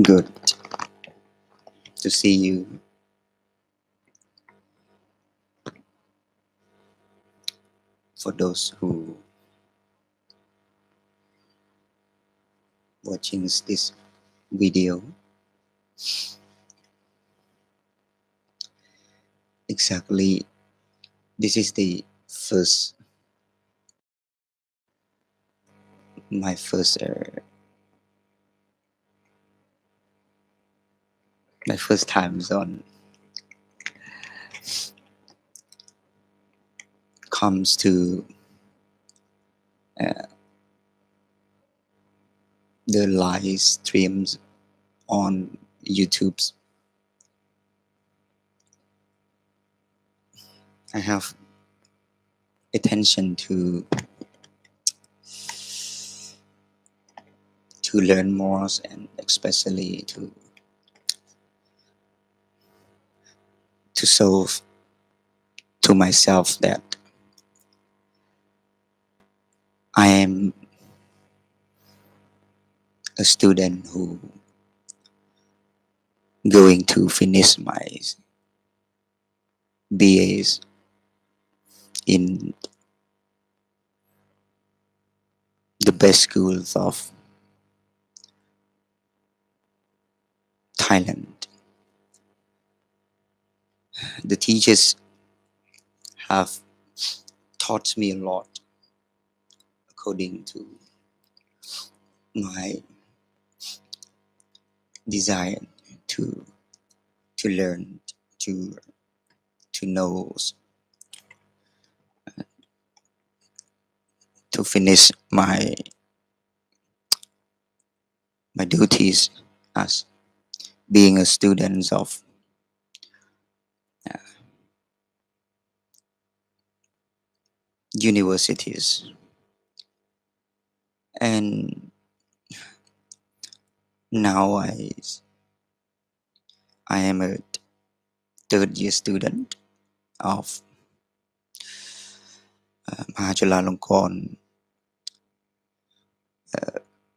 Good to see you. For those who watching this video, exactly this is the first my first my first times on comes to uh, the live streams on YouTube's. I have attention to learn more and especially to solve to myself that I am a student who going to finish my BAs in the best schools of Thailand. The teachers have taught me a lot according to my desire to to learn to to know to finish my duties as being a student of uh, universities. And now I am a third year student of Mahachalalongkorn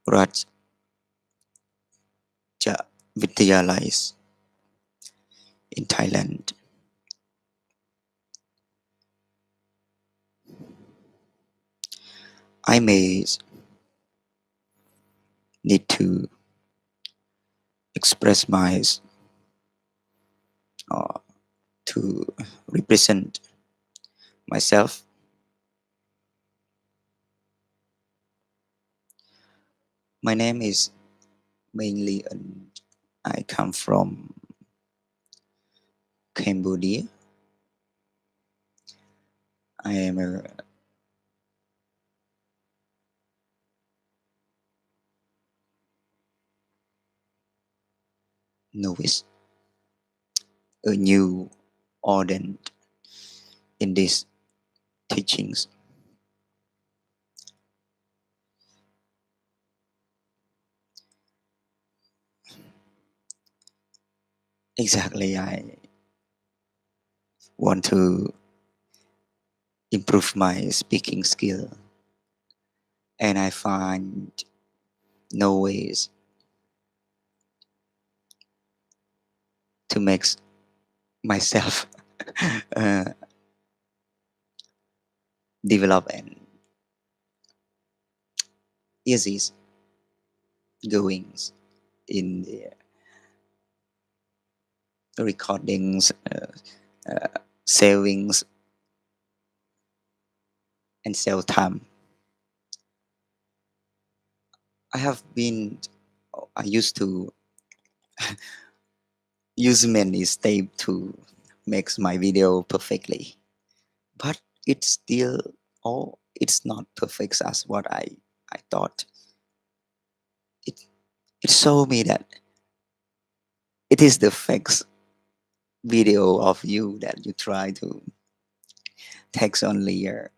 Raj Vidyalais in Thailand. I may need to express my uh, to represent myself. My name is mainly I come from Cambodia. I am a novice, a new ordained in these teachings. Exactly, I want to improve my speaking skill, and I find no ways to make myself uh, develop and easy goings in the recordings, savings, and sell time. I have been, I used to use many steps to make my video perfectly, but it's still, oh, it's not perfect as what I thought. It, it showed me that it is the fake video of you that you try to text only your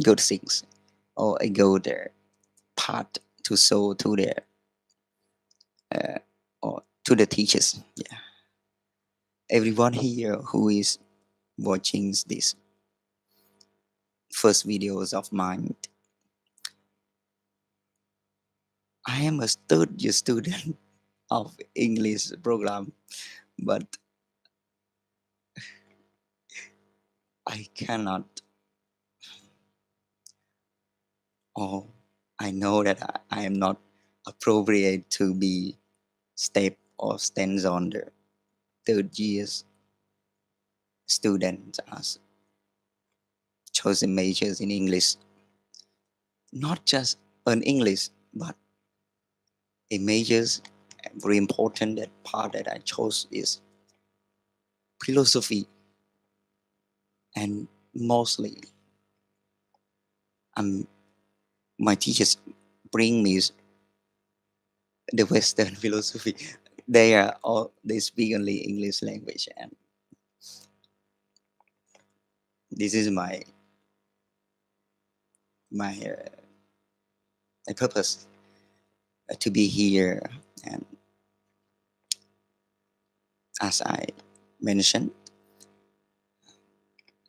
good things or a good part to show to the uh, or to the teachers. Yeah, everyone here who is watching this first videos of mine, I I am a third year student of English program, but I cannot, or I know that I am not appropriate to be step or stands on the third year's student as chosen majors in English, not just an English, but a majors very important that part that I chose is philosophy, and mostly um, my teachers bring me the Western philosophy. They speak only English language, and this is my my purpose to be here. And as I mentioned,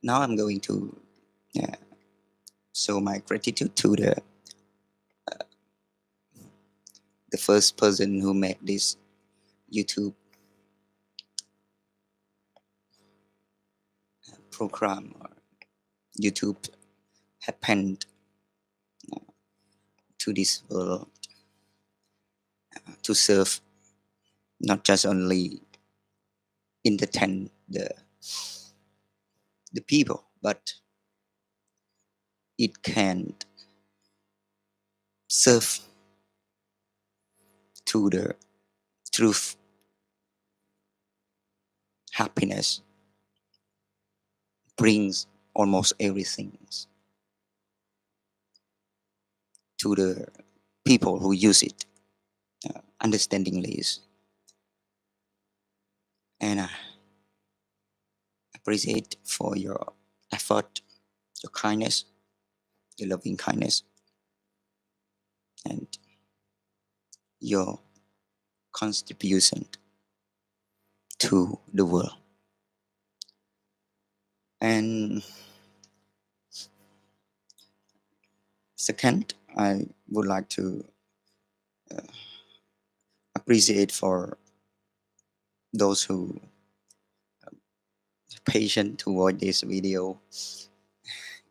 now I'm going to uh, show my gratitude to the first person who made this YouTube program or YouTube happened to this world to serve not just only entertain the people, but it can serve to the truth, happiness, brings almost everything to the people who use it understandingly. And I appreciate for your effort, your kindness, your loving kindness, and your contribution to the world. And second, I would like to appreciate for those who patient to watch this video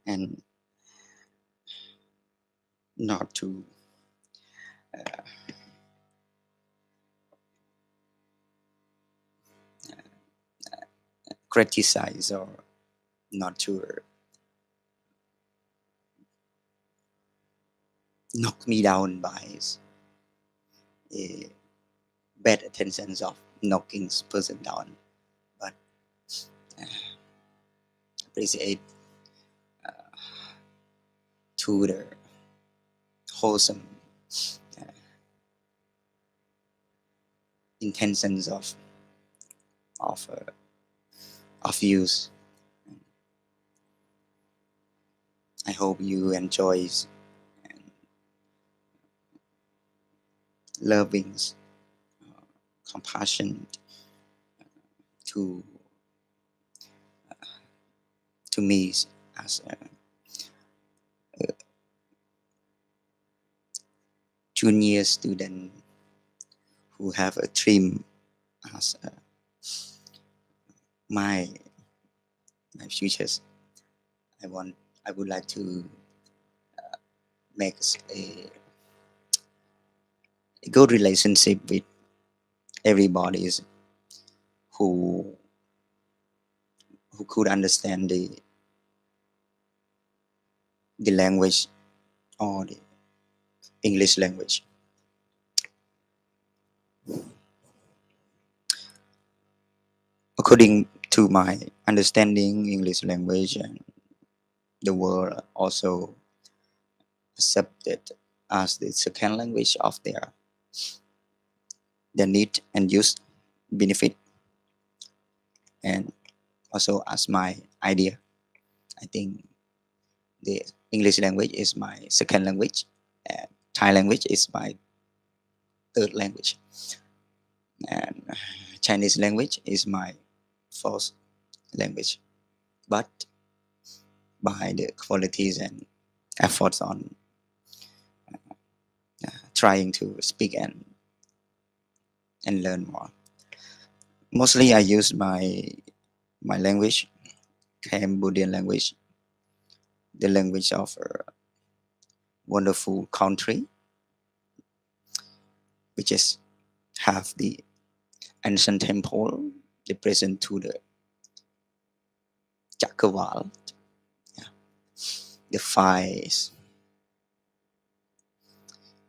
and not to criticize or not to knock me down by a bad intentions of knocking person down, but appreciate to the wholesome intentions of uh, of use. I hope you enjoy and loving, compassion to to me as a junior student who have a dream as my my futures. I want I would like to make a good relationship with everybody who who could understand the language or the English language. According to my understanding, English language and the world also accepted as the second language of their need and use, benefit, and also as my idea. I think the English language is my second language, and Thai language is my third language, and Chinese language is my fourth language. But by the qualities and efforts on trying to speak and learn more. Mostly I use my language, Cambodian language, the language of a wonderful country, which is have the ancient temple, they present to the Chakrawal, yeah, the fires,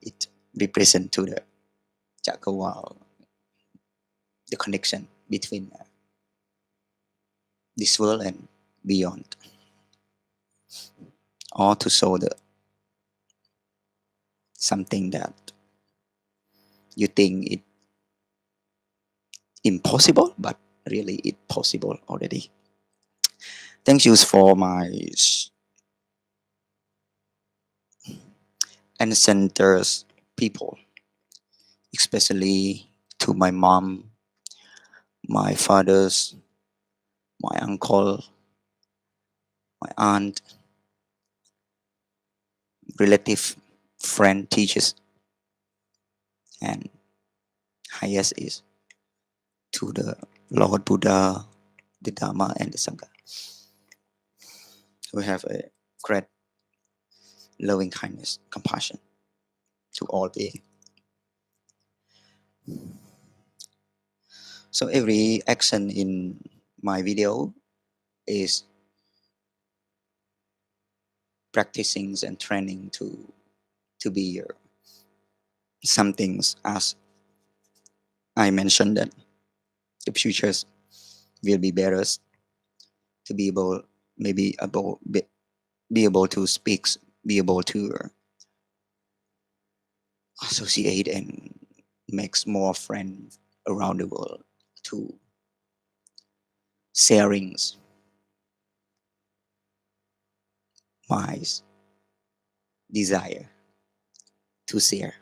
it represent to the Chakrawal, the connection between this world and beyond, or to show the something that you think it impossible, but really it possible already. Thank you for my ancestors people, especially to my mom, my fathers, my uncle, my aunt, relative, friend, teachers, and highest is to the Lord Buddha, the Dharma, and the Sangha. We have a great loving kindness, compassion to all beings. So every action in my video is practicing and training to be some things as I mentioned that the futures will be better to be able maybe able be able to speak, be able to associate and makes more friends around the world to sharing my desire to share.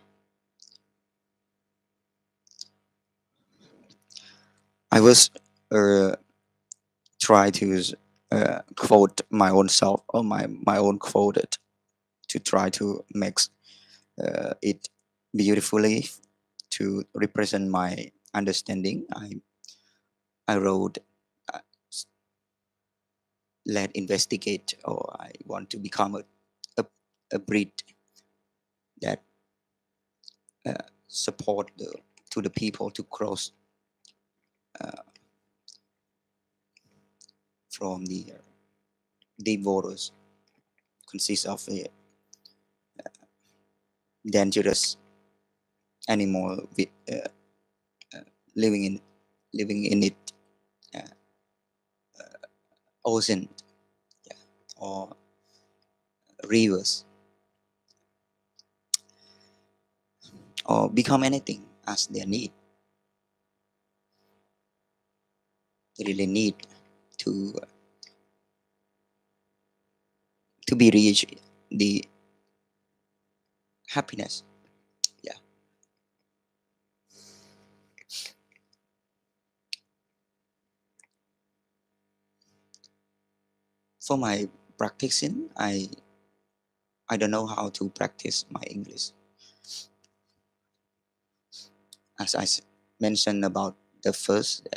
I was uh, try to quote my own self or my own quote to try to make it beautifully to represent my understanding. I wrote, uh, let investigate, or I want to become a, a breed that support to the people to cross uh, from the deep waters, consists of a dangerous animal with living in living in it uh, ocean, yeah, or rivers, or become anything as their need. They really need to be reach the happiness. Yeah. For my practicing, I don't know how to practice my English. As mentioned about the first,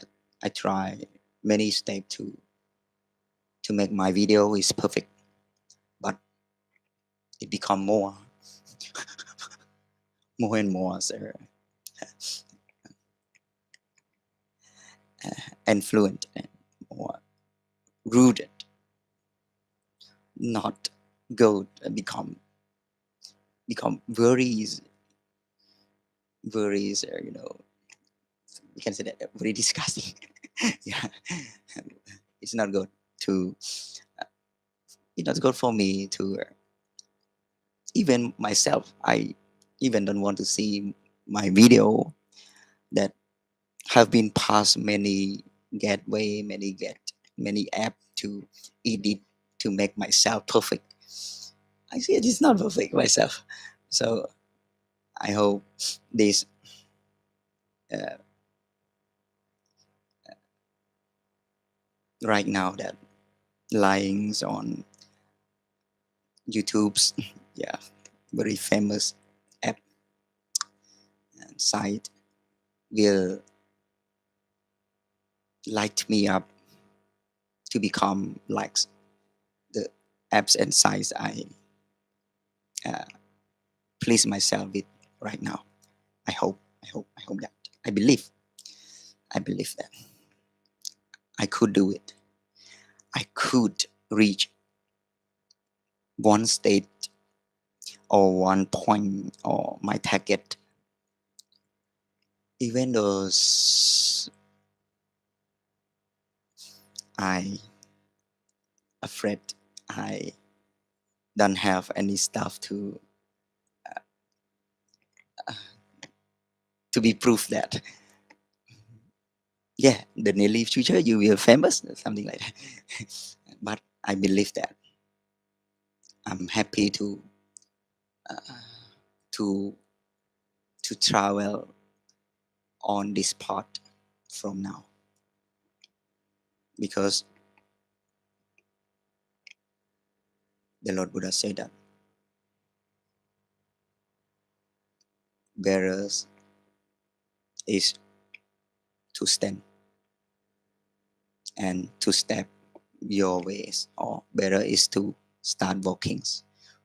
I try many steps to make my video is perfect, but it become more and more and fluent and more rooted, not good, and become very we can say that very disgusting. Yeah, it's not good to it's not good for me to even myself. I even don't want to see my video that have been past many gateway, many app to edit to make myself perfect. I see it is not perfect myself. So I hope this uh, right now that lyings on YouTube's yeah very famous app sight will light me up to become like the apps and sites I uh, please myself with right now. I hope that. I believe. I believe that I could do it. I could reach one state or one point or my target, even though I afraid I don't have any stuff to be proof that yeah, the nearly future you will famous, something like that. But I believe that I'm happy uh, to to travel on this path from now, because the Lord Buddha said that bearers is to stand and to step your ways, or better is to start walking,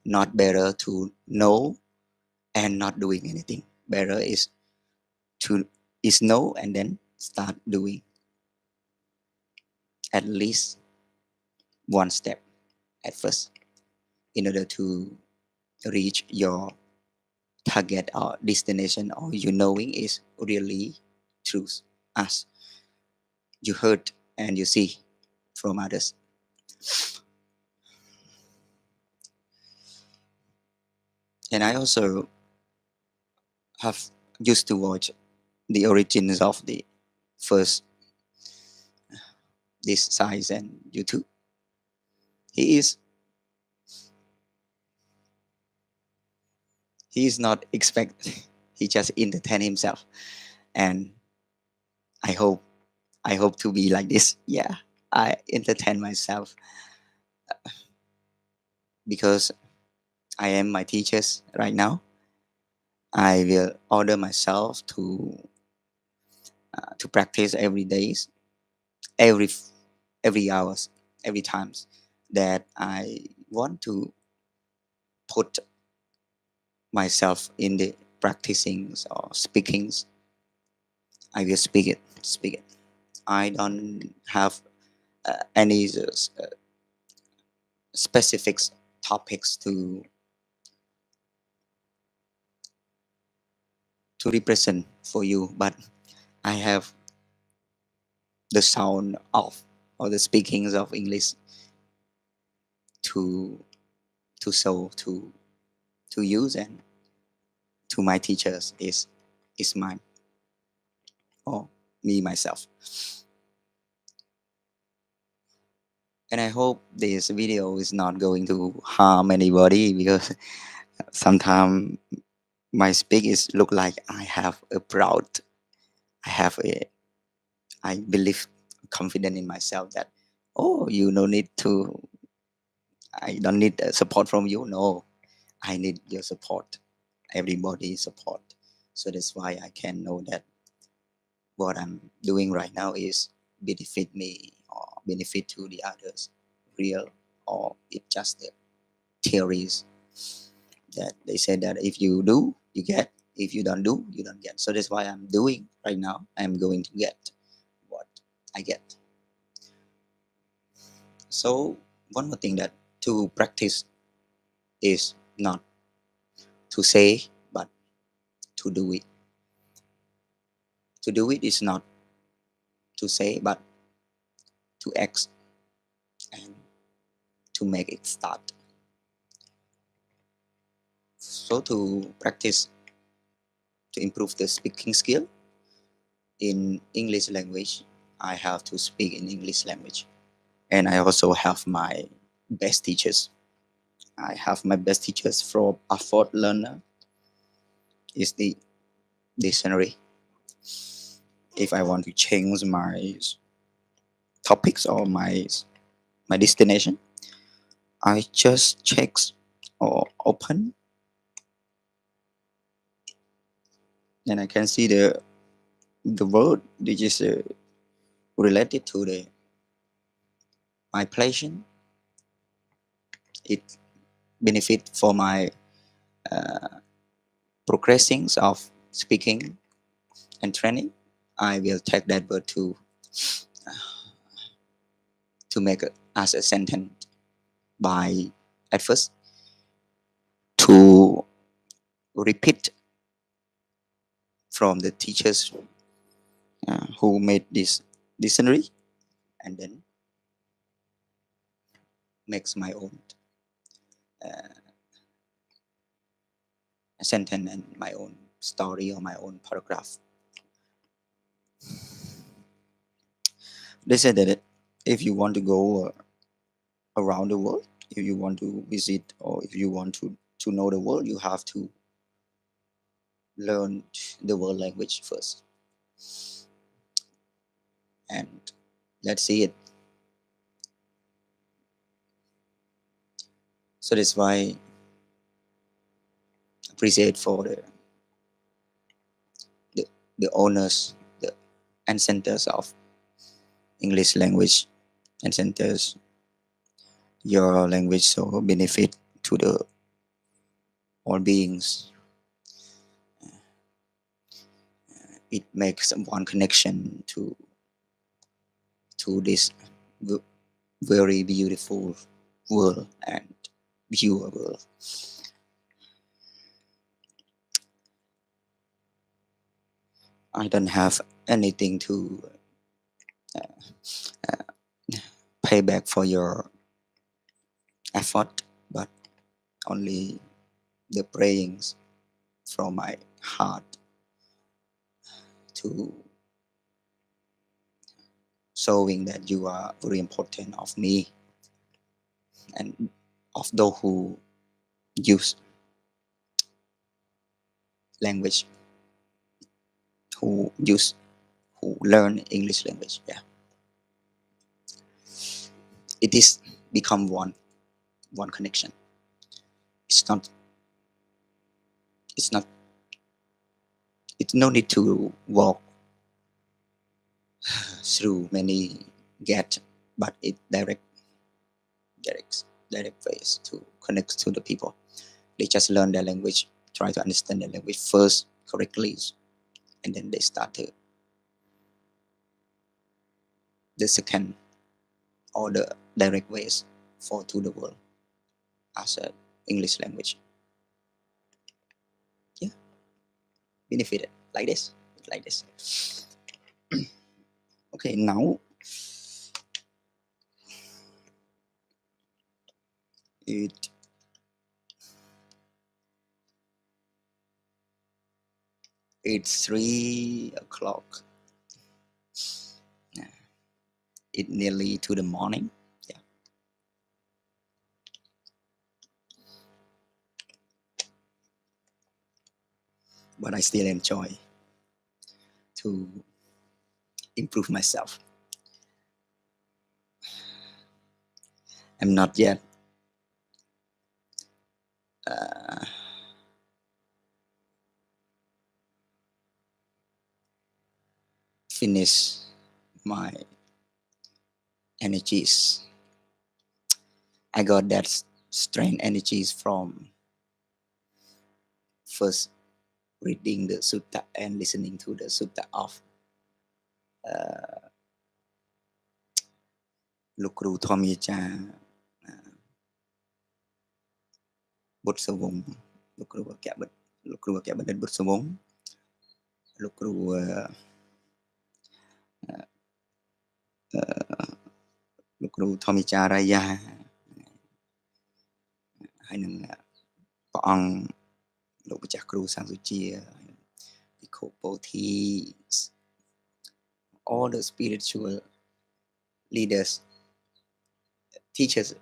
not better to know and not doing anything. Better to is know and then start doing at least one step at first in order to reach your target or destination, or you knowing is really truth as you heard and you see from others. And I also have used to watch the origins of the first this size and YouTube. He is he is not expect he just entertain himself, and I hope I hope to be like this. Yeah, I entertain myself because I am my teachers right now. I will order myself to practice every days, every every hours, every times that I want to put myself in the practicing or speakings. I will speak it. I don't have any specific topics to represent for you, but I have the sound of or the speakings of English to to show to use and to my teachers is mine or me myself. And I hope this video is not going to harm anybody, because sometimes my speak is look like I have a proud, I have a, I believe confident in myself that, oh, you no need to, I don't need support from you. No, I need your support, everybody support. So that's why I can know that what I'm doing right now is benefit me or benefit to the others, real, or it just the theories that they said that if you do, you get. If you don't do, you don't get. So that's why I'm doing right now. I'm going to get what I get. So one more thing that to practice is not to say, but to do it. To do it is not to say, but to act and to make it start. So to practice to improve the speaking skill in English language, I have to speak in English language. And I also have my best teachers. I have my best teachers from Afford Learner is the dictionary. If I want to change my topics or my destination, I just check or open and I can see the word which is related to the my pleasure. It benefit for my progressing of speaking and training. I will take that word to make it as a sentence by at first to repeat from the teachers who made this dictionary, and then makes my own sentence and my own story or my own paragraph. They said that if you want to go around the world, if you want to visit or if you want to know the world, you have to learn the world language first. And let's see it. So that's why I appreciate for the, the owners and centers of English language and centers your language so benefit to the all beings. It makes one connection to this very beautiful world and viewer world. I don't have anything to pay back for your effort, but only the prayings from my heart to showing that you are very important of me and of those who use language, who use who learn English language. Yeah, it is become one connection. It's not. It's not. It's no need to walk through many gates, but it direct ways to connect to the people. They just learn their language, try to understand the language first correctly, and then they start the second or the direct ways for to the world as a English language. Yeah, benefited like this. Okay, now it it's 3 o'clock. Yeah, it nearly to the morning. Yeah, but I still enjoy to improve myself. I'm not yet uh, finished my energies. I got that strength energies from first reading the sutta and listening to the sutta of uh, លោកគ្រូធម្មយាចារ្យបុត្រសវង្សលោកគ្រូអគ្គបណ្ឌិតលោកគ្រូអគ្គបណ្ឌិតបុត្រសវង្សលោកគ្រូលោកគ្រូធម្មយាចារ្យរាយាហើយនឹងព្រះអង្គលោកម្ចាស់គ្រូសាំងសុជាភិក្ខុពោធិ all the spiritual leaders teachers.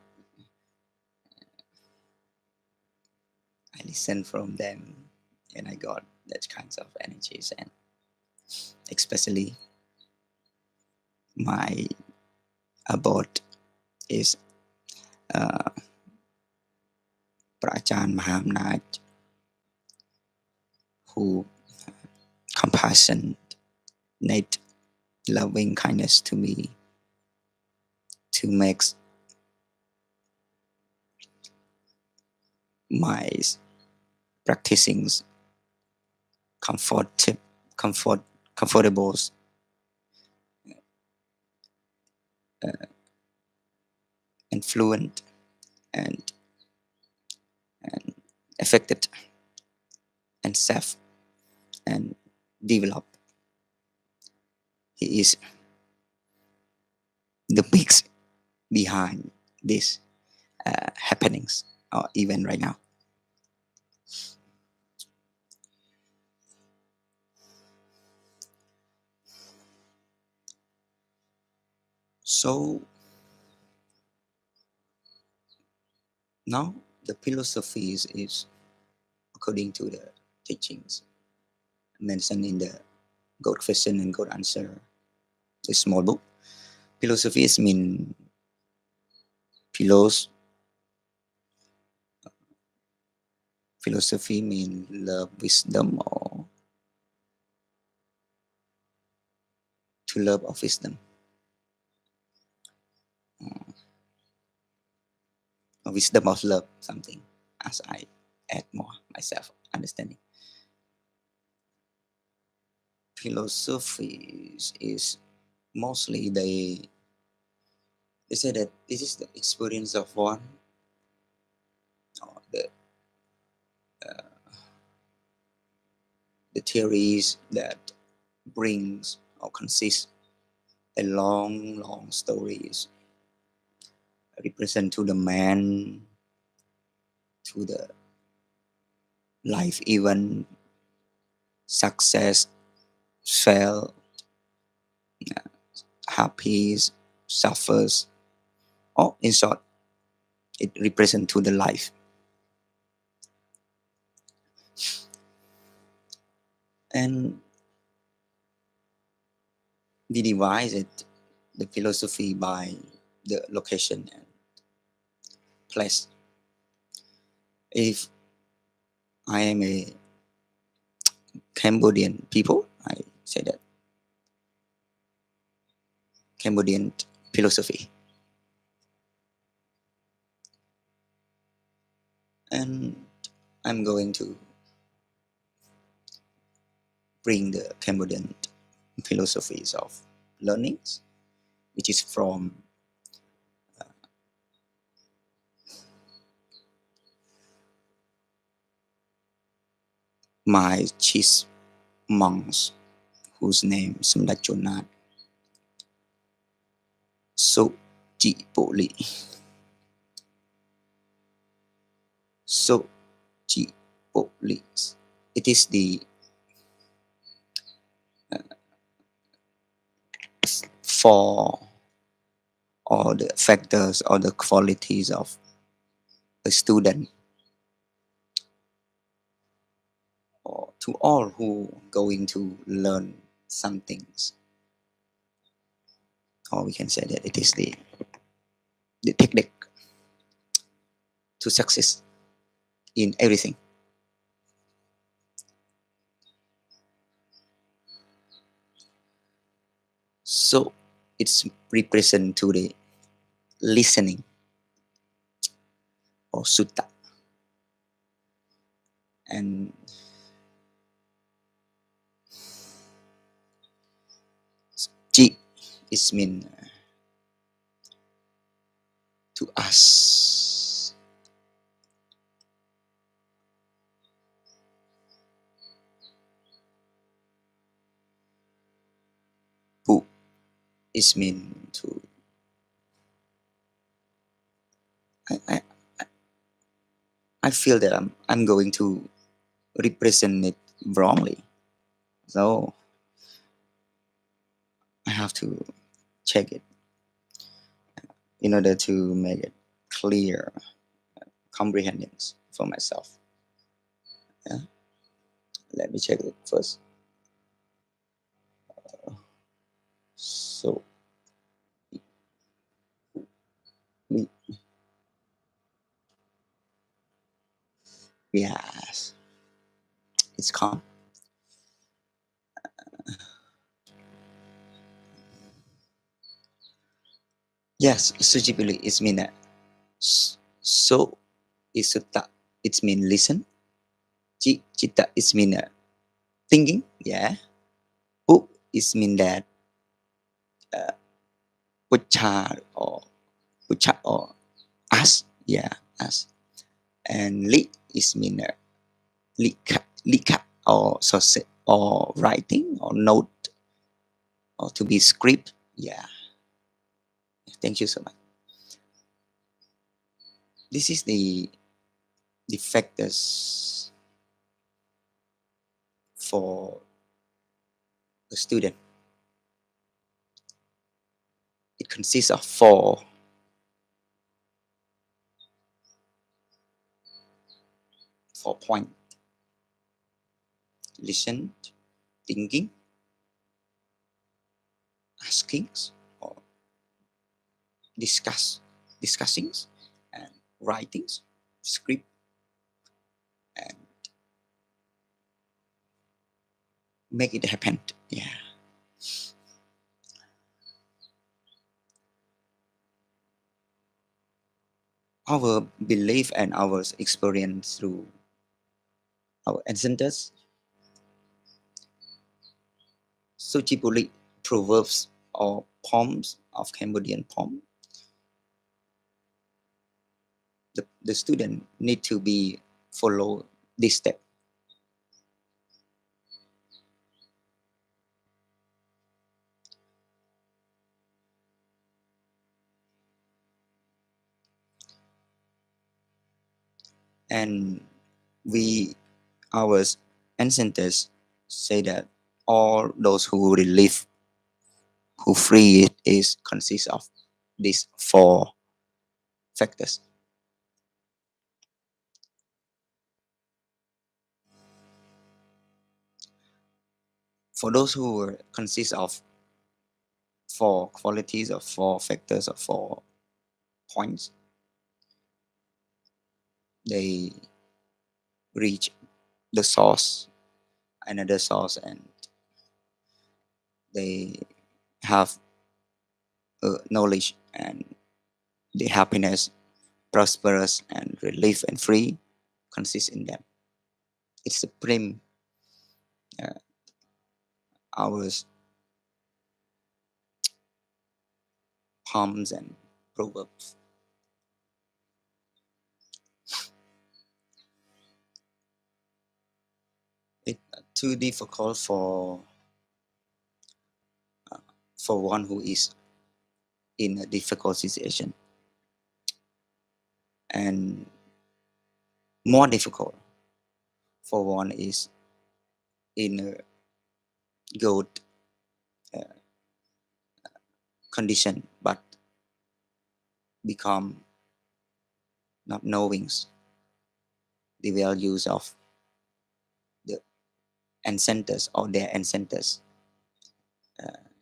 I listened from them and I got that kinds of energies, and especially my abode is uh, ព្រះអាចារ្យមហាអំណាច who compassion, Nate, loving kindness to me, to make my practicing comfort, comfort, comfortable, and fluent, and, and affected, and safe, and develop. He is the mix behind these happenings or even right now. So now the philosophy is according to the teachings mentioned in the God question and God answer, the small book. Philosophy is mean philos philosophy mean love wisdom or to love of wisdom, or wisdom of love something, as I add more myself understanding. Philosophy is mostly they say that this is the experience of one, or the theories that brings or consists a long stories represent to the man, to the life event, success, fail, happy, suffers, or in short, it represents to the life. And we divide it, the philosophy by the location and place. If I am a Cambodian people, I say that Cambodian philosophy. And I'm going to bring the Cambodian philosophies of learnings, which is from my chief monks, whose name is Mdachonat So Chi Poli. So Chi Poli. It is the four or the factors or the qualities of a student, or to all who going to learn some things, or we can say that it is the technique to success in everything. So it's represent to the listening or sutta, and chi is mean to us. Pu is mean to I, I feel that I'm going to represent it wrongly. So I have to check it in order to make it clear, comprehending for myself. Yeah? Let me check it first. So we, yes, it's calm. Yes, sujibuli is mean so is sutta. It's mean listen. Chitta is mean thinking. Yeah. Pu is mean that uh, pucha or us. Yeah, us. And li is mean lika or so or writing or note or to be script. Yeah. Thank you so much. This is the factors for a student. It consists of four point: listen, thinking, asking, or discussings, and writings, script, and make it happen. Yeah. Our belief and our experience through our ancestors, Suchipuli proverbs or poems of Cambodian poem, the student need to be follow this step. And we, our ancestors say that all those who relive, who free it is consists of these four factors. For those who consist of four qualities or four factors or four points, they reach the source, another source, and they have knowledge and the happiness, prosperous and relief and free consists in them. It's supreme uh, ours poems and proverbs. It's too difficult for one who is in a difficult situation, and more difficult for one is in a good uh, condition but become not knowing the values of the ancestors or their ancestors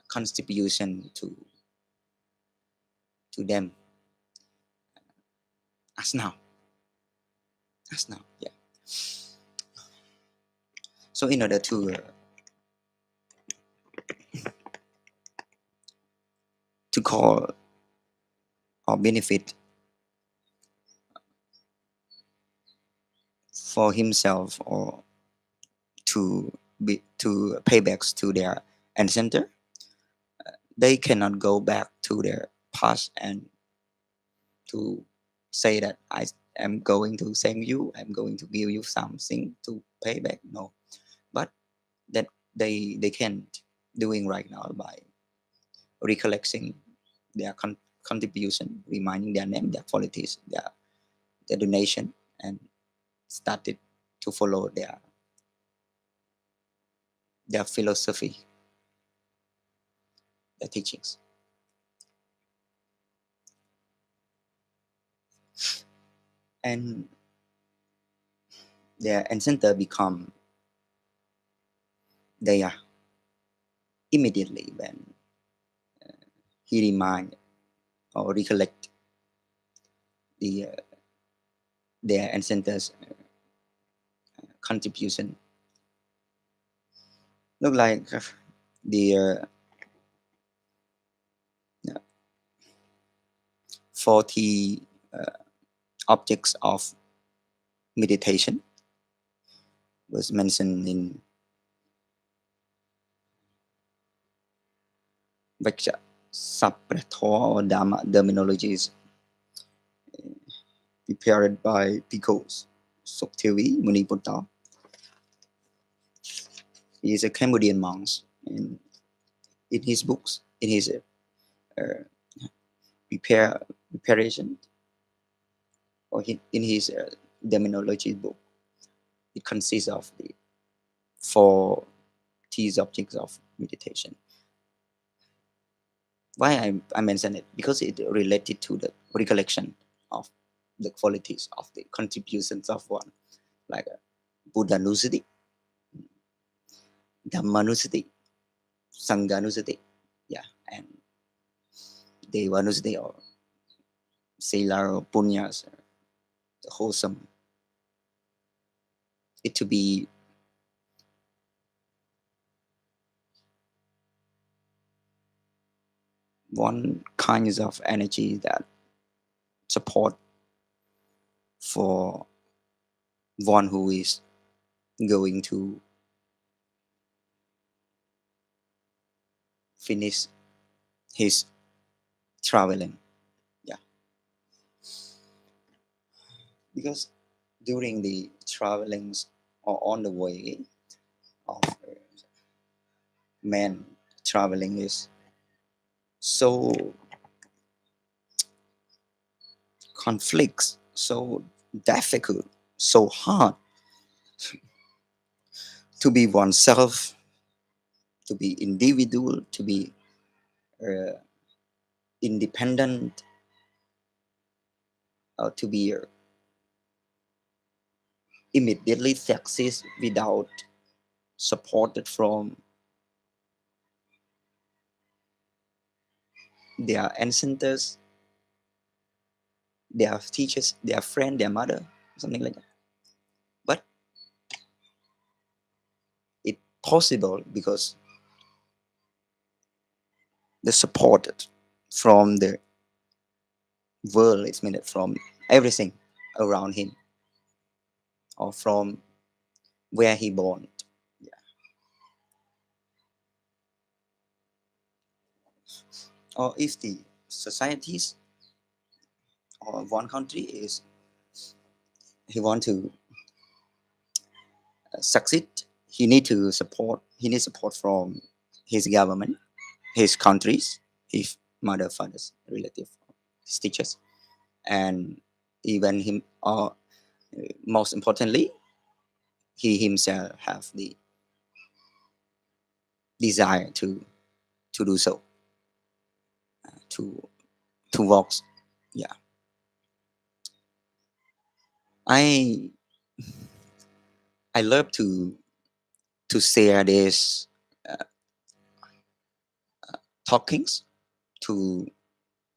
contribution to them as now, yeah. So in order to call or benefit for himself or to paybacks to their ancestor, they cannot go back to their past and to say that I am going to send you, I'm going to give you something to pay back. No, but that they can doing right now by recollecting their contribution, reminding their name, their qualities, their donation, and started to follow their philosophy, their teachings, and their ancestor become they are immediately when he remind or recollect their ancestors contribution. Look like the 40 objects of meditation was mentioned in Vaksha Sabbe Dhammanalam prepared by Picos Soktevi Muniputta. He is a Cambodian monk. And in his books, in his uh, preparation, or in his demonology book, it consists of the four T's objects of meditation. Why I mention it? Because it related to the recollection of the qualities of the contributions of one, like Buddhanusati, Dhammanusati, Sanghanusati, yeah, and Devanusati or Sailar or Punyas, the wholesome. It to be one kinds of energy that support for one who is going to finish his traveling. Yeah, because during the travelings or on the way of man traveling is so conflicts, so difficult, so hard to be oneself, to be individual, to be uh, independent, to be immediately success without supported from their ancestors, their teachers, their friend, their mother, something like that. But it possible because the support from the world is made from everything around him or from where he born. Yeah. Or if the societies or one country is he want to succeed, he needs support from his government, his countries, his mother, fathers, relative, his teachers, and even him. Or most importantly, he himself have the desire to do so, to walk. Yeah, I I love to share this uh, talkings to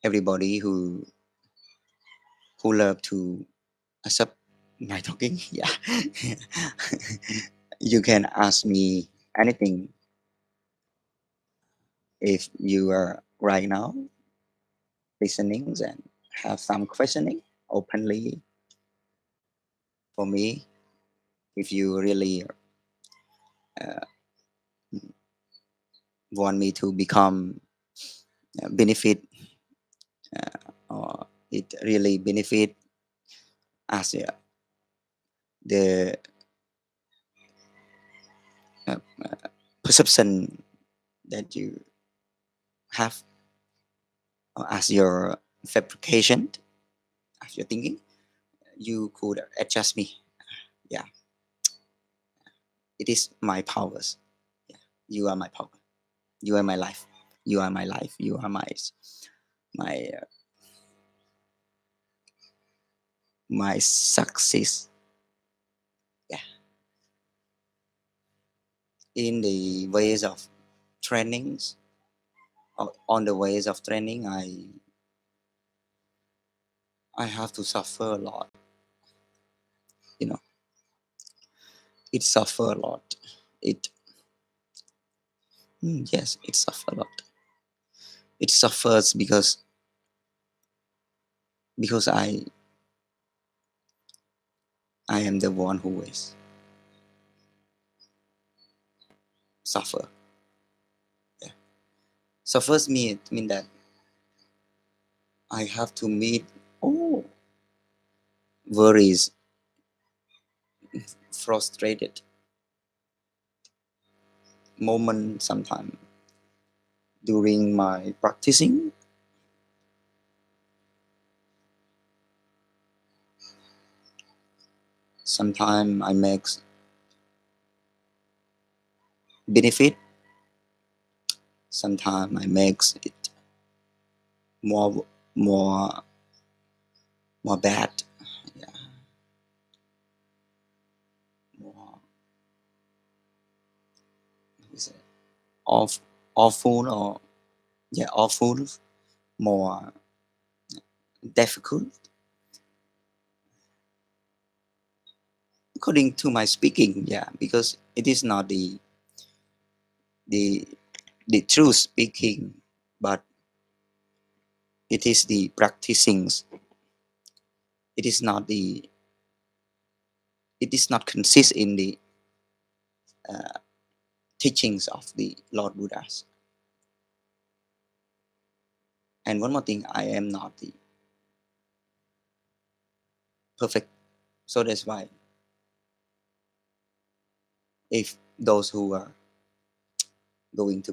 everybody who love to accept my talking. Yeah, you can ask me anything if you are right now listening and have some questioning openly for me. If you really uh, want me to become benefit or it really benefit as the uh, perception that you have as your fabrication, as your thinking, you could adjust me. Yeah, it is my powers. Yeah, you are my power. You are my life. You are my life. You are my my success. Yeah, in the ways of trainings, on the ways of training, I have to suffer a lot. You know, it suffer a lot. It yes, it suffer a lot. It suffers because because I am the one who is suffer. Yeah. Suffers mean that I have to meet oh worries, frustrated moment sometime during my practicing. Sometimes I make benefit, sometimes I make it more more more bad. Yeah, more is it off awful or yeah awful, more difficult according to my speaking. Yeah, because it is not the the true speaking, but it is the practicing. It is not the it is not consist in the uh, teachings of the Lord Buddhas. And one more thing, I am not the perfect. So that's why if those who are going to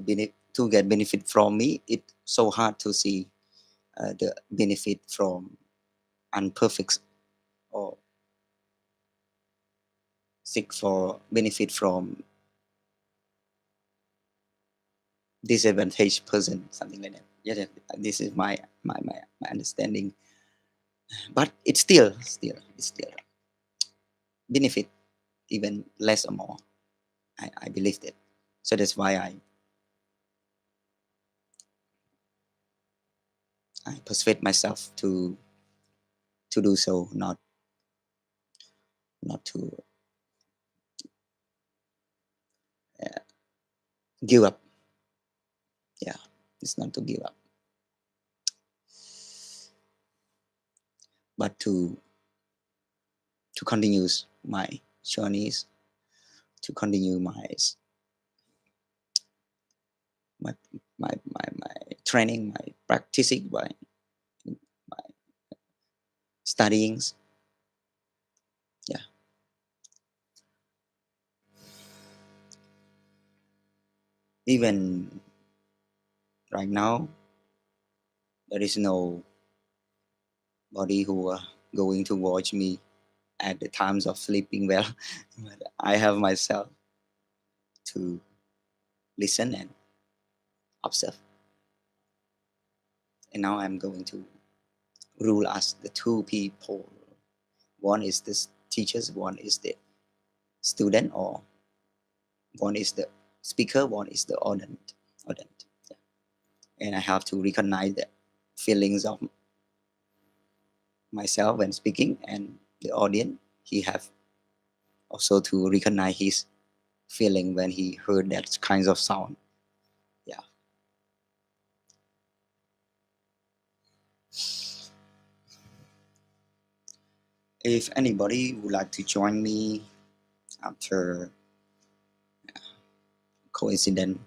get benefit from me, it's so hard to see the benefit from unperfect or seek for benefit from disadvantaged person, something like that. Yeah, this is my understanding. But it's it's still benefit even less or more. I believe that. So that's why I persuade myself to do so, not to uh, give up. Yeah, it's not to give up, but to continue my journeys, to continue my my training, my practicing, my studying. Yeah, even right now there is nobody who are going to watch me at the times of sleeping well. But I have myself to listen and observe. And now I'm going to rule as the two people. One is the teachers, one is the student, or one is the speaker, one is the audience. audience. Yeah. And I have to recognize the feelings of myself when speaking, and the audience. He have also to recognize his feeling when he heard that kinds of sound. Yeah. If anybody would like to join me after coincident,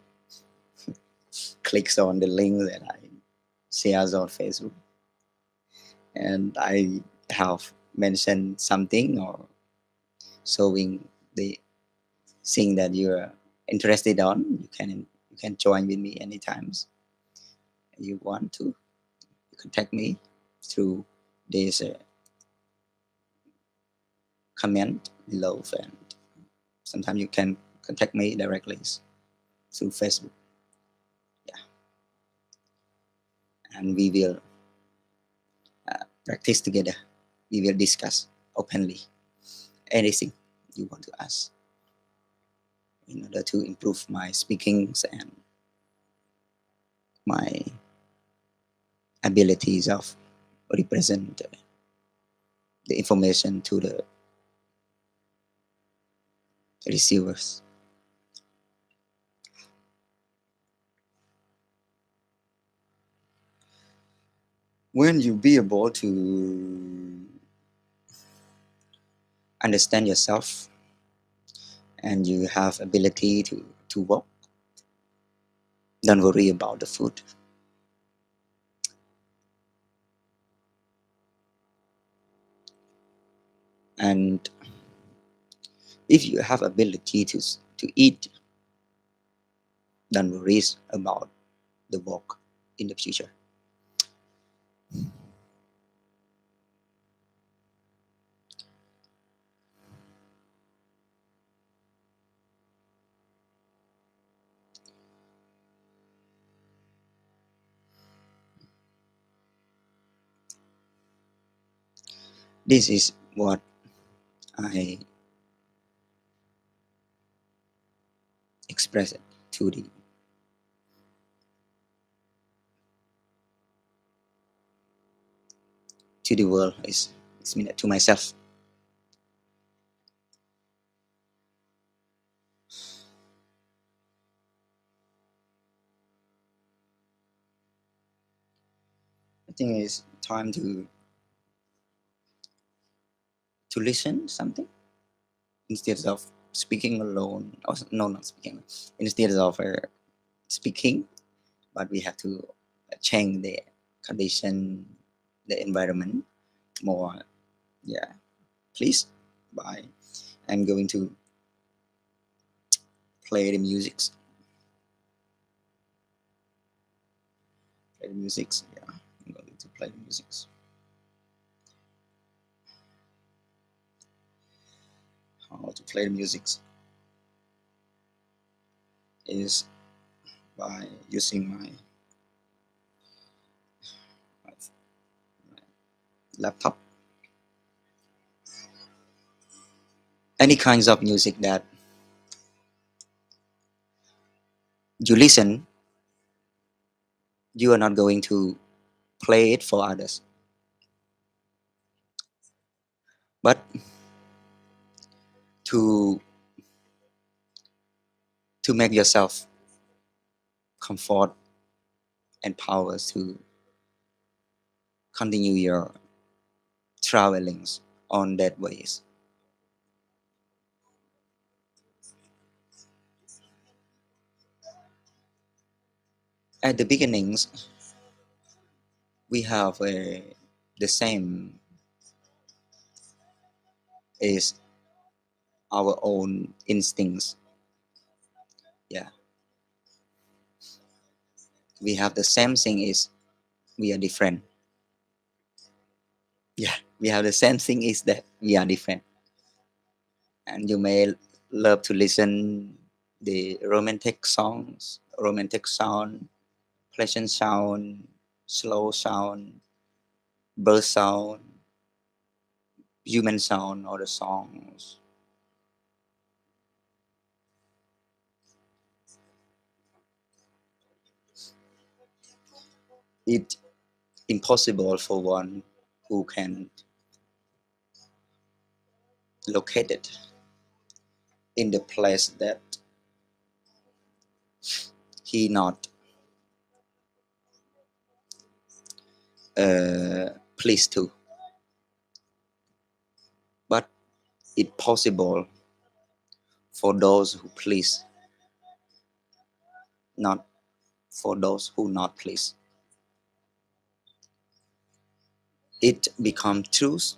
clicks on the link that I shares on Facebook, and I have mentioned something or showing the thing that you're interested on, you can join with me anytime you want to. You contact me through this comment below, and sometimes you can contact me directly through Facebook. Yeah, and we will practice together. We will discuss openly anything you want to ask in order to improve my speakings and my abilities of represent the information to the receivers. When you be able to understand yourself and you have ability to walk, don't worry about the food. And if you have ability to eat, don't worry about the walk in the future. This is what I express it to the world. It's mean to myself. I think it's time to listen something instead of speaking alone. Or no, not speaking. Instead of speaking, but we have to change the condition, the environment more. Yeah, please. Bye. I'm going to play the music. Play the music. Yeah, I'm going to play the music. How to play the music is by using my laptop. Any kinds of music that you listen, you are not going to play it for others, but to make yourself comfort and powers to continue your travelings on that ways. At the beginnings, we have the same is our own instincts. Yeah, we have the same thing is we are different. Yeah, we have the same thing is that we are different. And you may love to listen the romantic songs, romantic sound, pleasant sound, slow sound, bird sound, human sound, or the songs. It's impossible for one who can locate it in the place that he not pleased to. But it's possible for those who please, not for those who not please. It become truth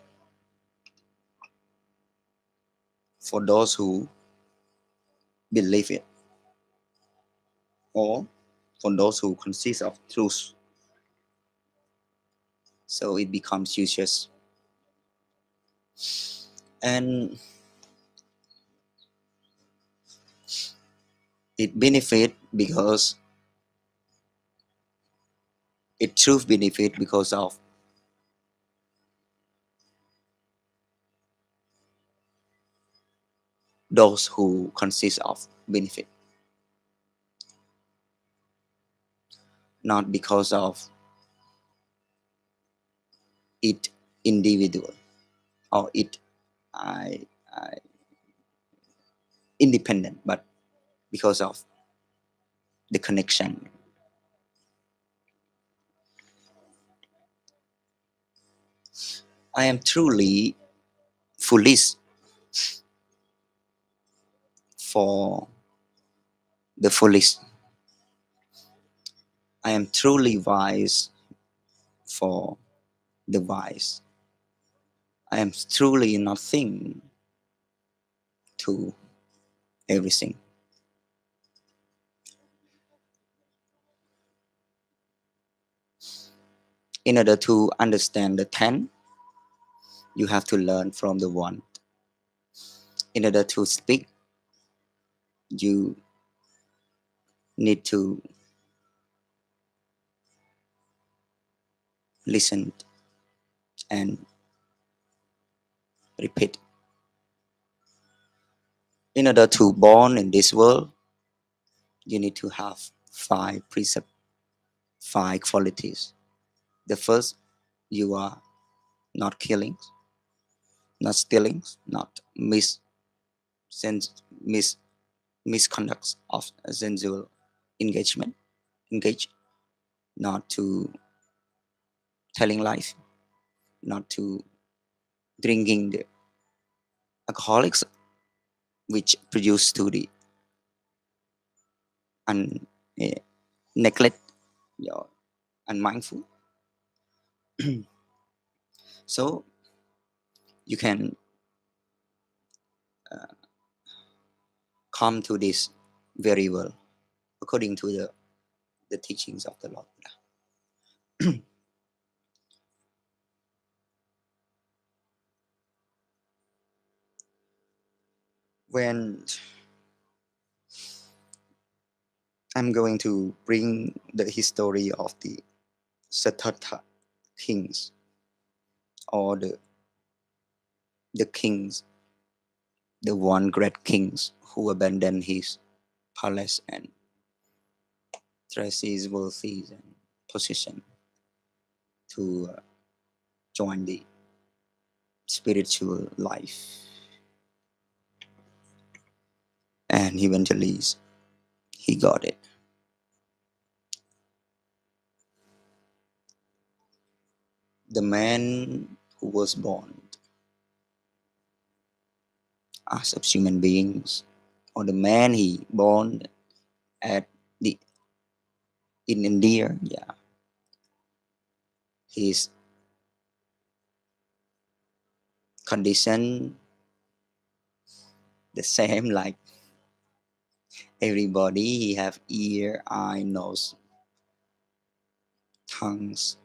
for those who believe it, or for those who consist of truth. So it becomes useless. And it benefit because it truth benefit because of those who consist of benefit, not because of it individual or it I independent, but because of the connection. I am truly foolish for the foolish. I am truly wise for the wise. I am truly nothing to everything. In order to understand the 10, you have to learn from the 1. In order to speak, you need to listen and repeat. In order to born in this world, you need to have 5 precepts, 5 qualities. The first, you are not killing, not stealing, not sens- mis- misconduct of sensual engagement, engage, not to telling lies, not to drinking the alcoholics, which produce to the un, neglect, your unmindful. So you can come to this very well according to the teachings of the Lord Buddha. When I'm going to bring the history of the Siddhartha kings, or the kings, the one great kings who abandoned his palace and treasures, wealthies, and position to join the spiritual life, and eventually he got it. The man who was born as of human beings, or the man he born at the in India, yeah, his condition the same like everybody. He have ear, eye, nose, tongues,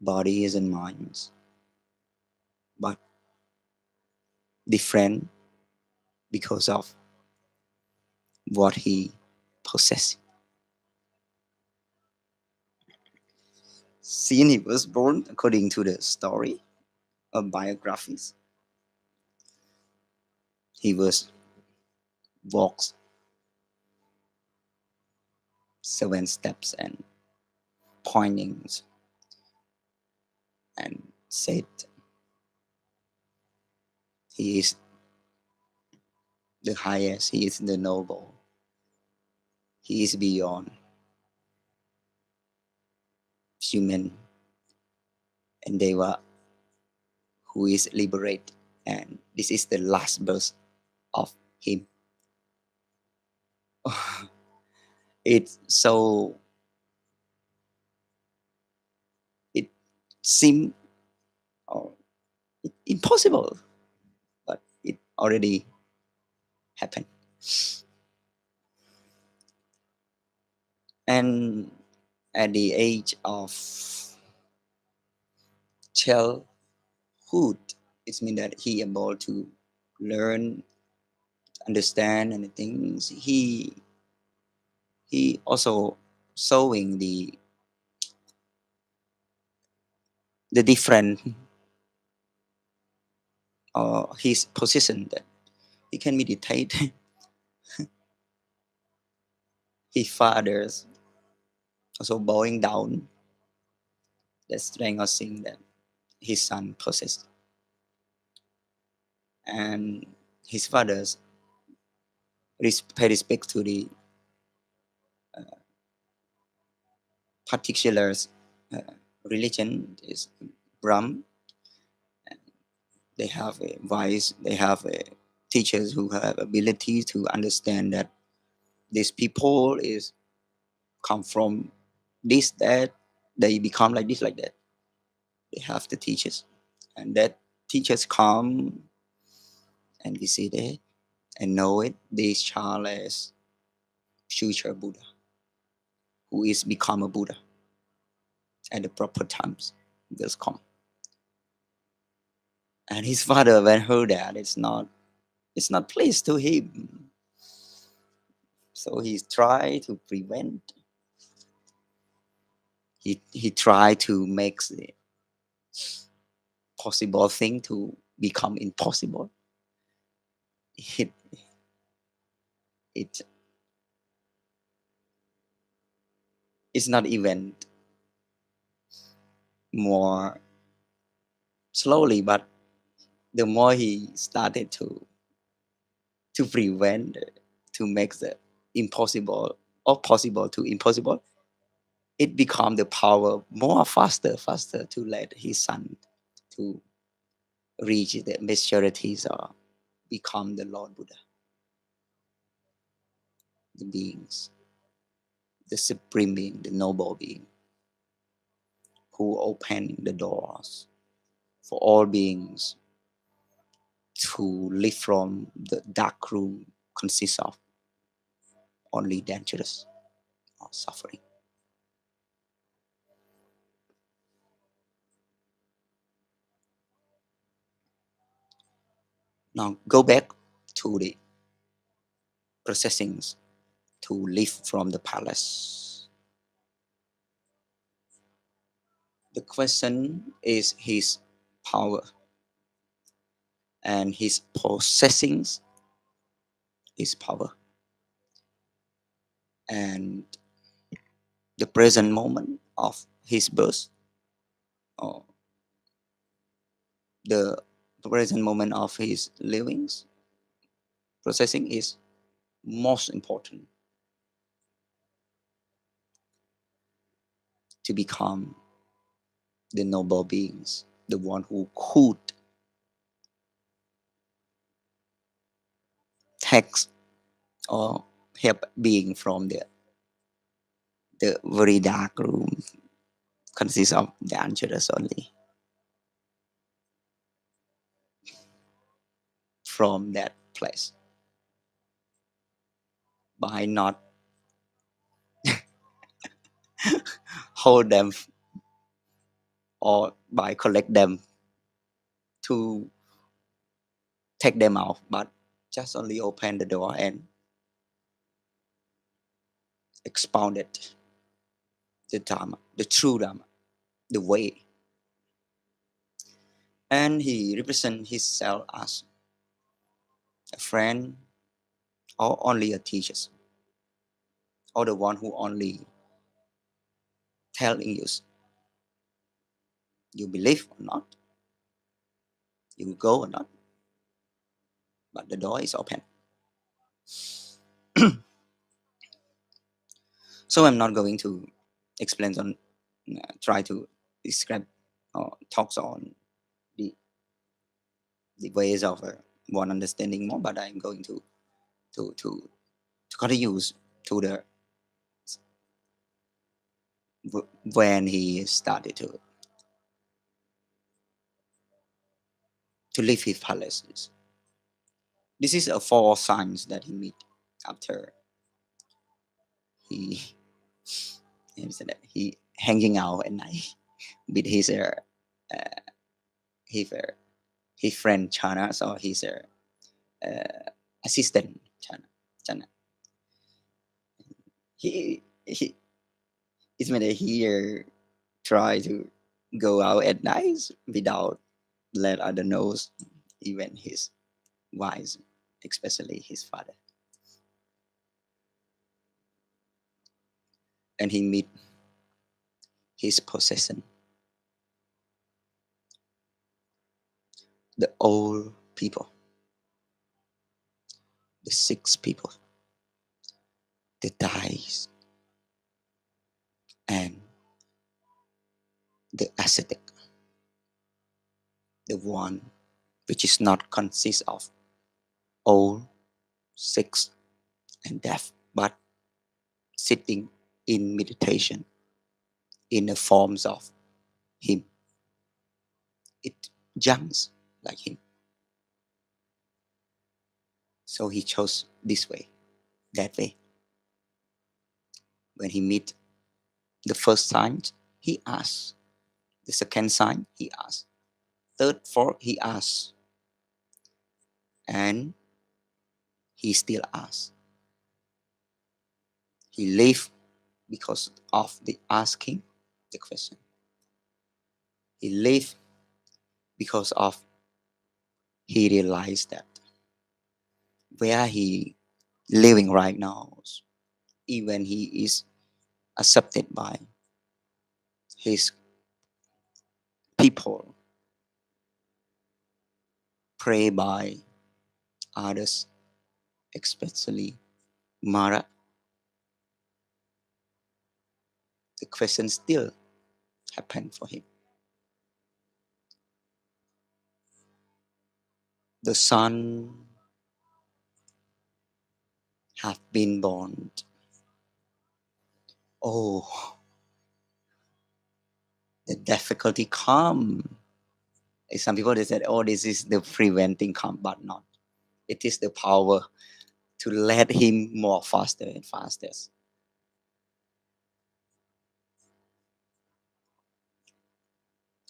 bodies, and minds, but different because of what he possessed. Since he was born, according to the story of biographies, he was walks 7 steps and pointings and said he is the highest, he is the noble, he is beyond human and deva, who is liberate, and this is the last verse of him. It's so, it seemed or impossible, but it already happened. And at the age of childhood, it means that he able to learn, understand anything. He also showing the different his position, that he can meditate. His father's also bowing down the strength of thing that his son possessed, and his father's pay respect to the particulars, uh, religion is Brahm. They have a wise, they have a teachers who have ability to understand that these people is come from this, that, they become like this, like that. They have the teachers, and that teachers come and visit it and know it. This child is future Buddha, who is become a Buddha at the proper times will come. And his father, when heard that, it's not pleased to him. So he tried to prevent. He tried to make the possible thing to become impossible. It it it's not even more slowly, but the more he started to prevent, to make the impossible or possible to impossible, it become the power more faster to let his son to reach the maturities or become the Lord Buddha, the beings, the supreme being, the noble being, who opening the doors for all beings to live from the dark room consists of only dangerous or suffering. Now go back to the processings to live from the palace. The question is his power and his possessings is power and the present moment of his birth or the present moment of his livings processing is most important to become the noble beings, the one who could take or help being from the very dark room consists of the angelus only. From that place by not hold them or by collect them to take them out, but just only open the door and expound it, the Dharma, the true Dharma, the way. And he represents himself as a friend or only a teacher or the one who only telling you, you believe or not, you go or not, but the door is open. So I'm not going to explain on, try to describe or talks on the, the ways of one understanding more, but I'm going to to to continue to the when he started to leave his palaces. This is a four signs that he meet after he he said that he hanging out at night with uh, his uh, his friend Chana, so his assistant Chana. Chana. He it's made he try to go out at night without let other knows, even his wives, especially his father. And he meet his possession, the old people, the sick people, the dies, and the ascetic, the one which is not consist of old, sick, and deaf, but sitting in meditation in the forms of him. It jumps like him. So he chose this way, that way. When he meet the first sign, he asks. The second sign, he asks. Third, fourth, he asks. And he still asks. He live because of the asking the question. He live because of he realized that where he living right now, even he is accepted by his people, praised by others, especially Mara, the question still happened for him. The son have been born. Oh, the difficulty come. Some people they said, "Oh, this is the preventing come," but not. It is the power to let him more faster and faster.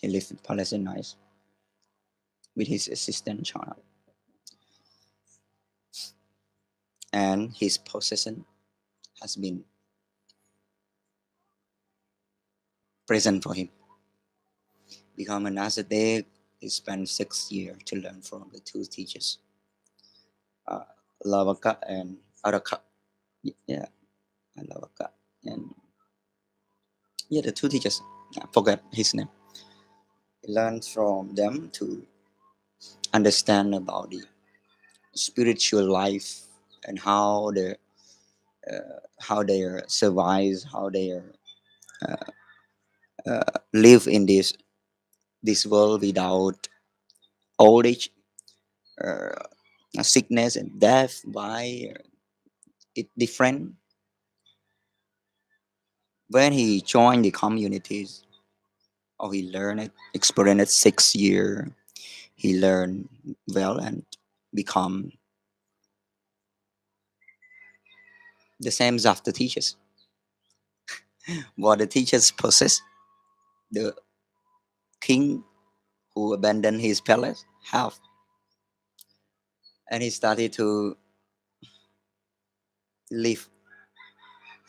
He lived in Palestine with his assistant child, and his possession has been present for him. Become an ascetic, he spent 6 years to learn from the two teachers, uh, Lavaka and Araka. Yeah, Lavaka and yeah, the two teachers. I forgot his name. He learned from them to understand about the spiritual life and how they survive, how they live in this world without old age, uh, sickness and death. Why it different? When he joined the communities, or he learned it, experienced 6 year, he learned well and become the same as the teachers. What the teachers possess, the king who abandoned his palace have, and he started to leave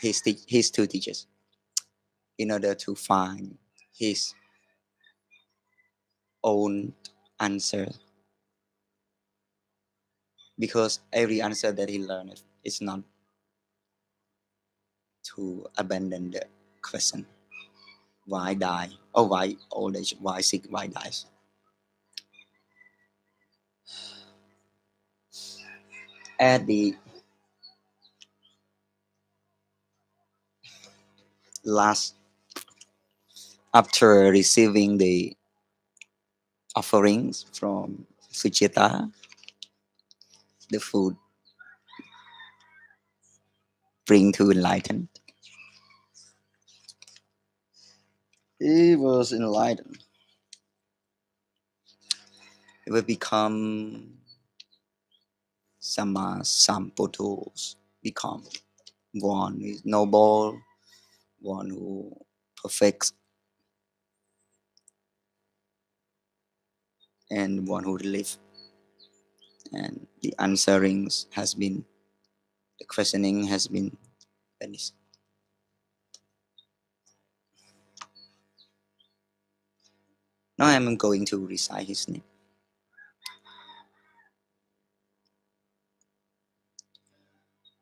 his two teachers in order to find his own answer, because every answer that he learned is not to abandon the question why die or why old age, why sick, why dies. At the last, after receiving the offerings from Suchita, the food bring to enlighten. He was enlightened. He will become Sama Samputos, become one who is noble, one who perfects, and one who live. And the answerings has been, the questioning has been finished. Now I'm going to recite his name.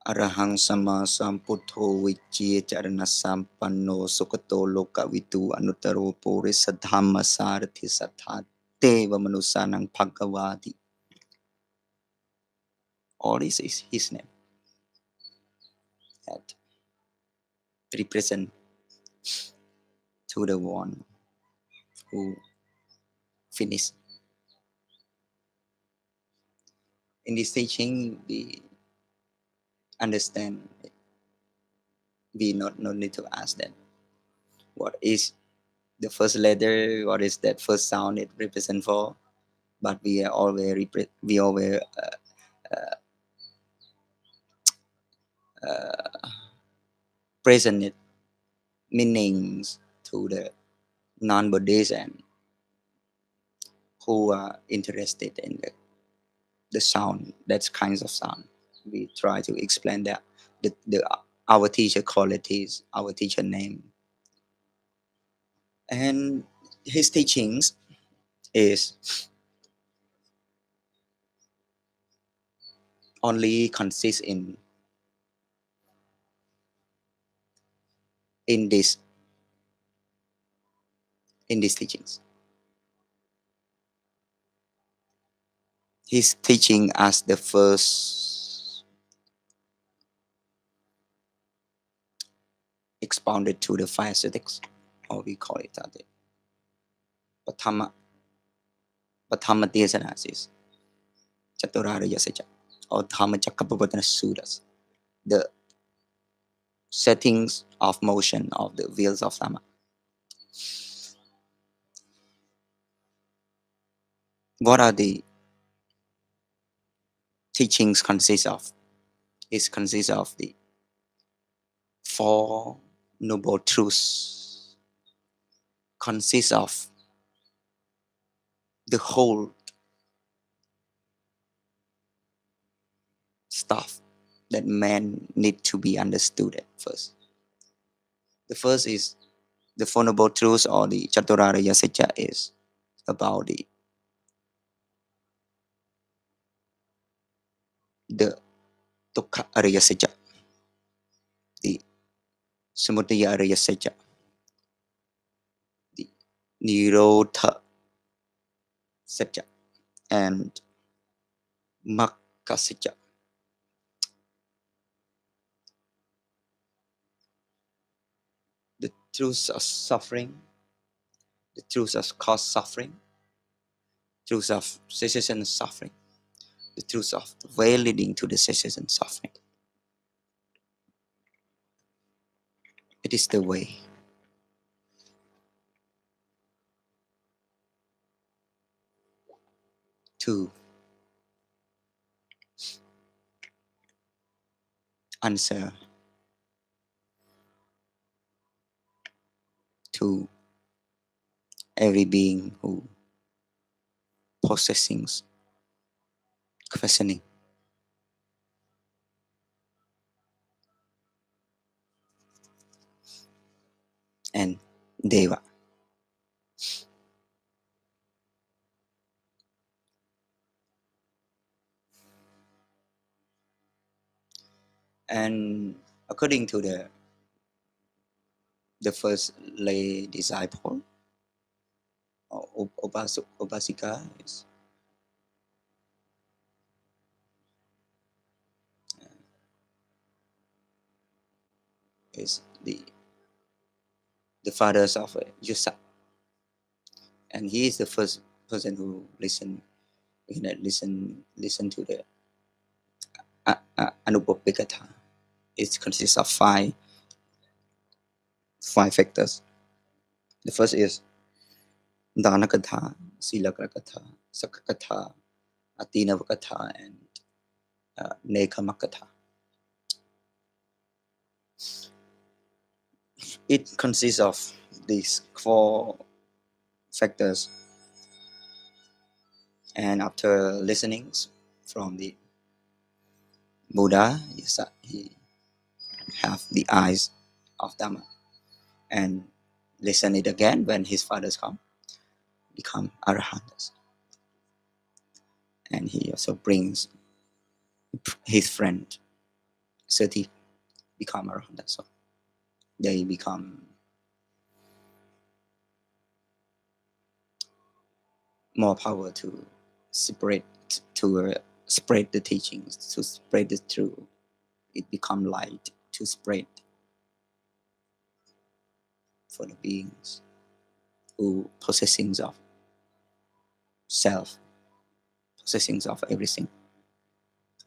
Arahang sama samputo wicye charana sampanno sukato loka vitu anutaro puri sadhamma sarthi satha deva manusanang bhagavati. All this is his name that represent to the one who finish. In this teaching, we understand, we not no need to ask that what is the first letter, what is that first sound it represent for, but we are always we always uh, present it meanings to the non-Buddhists and who are interested in the sound, that's kinds of sound. We try to explain that the our teacher qualities, our teacher name, and his teachings is only consist in this in these teachings. His teaching as the first expounded to the five ascetics, or we call it that. Patama Patama Desanasis, Chaturarya Sacha, or Dhammachakkappavatana Sutras, the settings of motion of the wheels of Dhamma. What are the teachings consist of? It consists of the four noble truths, consists of the whole stuff that man need to be understood at first. The first is the four noble truths, or the Chaturarya Satya, is about the Dukkha Arya Satya, the Samudaya Arya Satya, the Nirodha Satya, and Magga Satya. The truths of suffering, the truths of cause suffering, truths of cessation of suffering, the truths of the way leading to the cessation of suffering. It is the way to answer to every being who possessing questioning and Deva. And according to the first lay disciple, or Upasika, is the fathers of Yusa, and he is the first person who listen to the Anupapikatha. It consists of five factors. The first is Dhanakatha, Silakatha, Sakakatha, Atinavakatha, and Nekamakatha. It consists of these four factors, and after listenings from the Buddha, he have the eyes of Dhamma, and listen it again when his fathers come, become Arahants. And he also brings his friend Sati, become Arahant. So they become more power to spread to spread the teachings, to spread the truth. It become light to spread for the beings. who possessing of self, possessing of everything,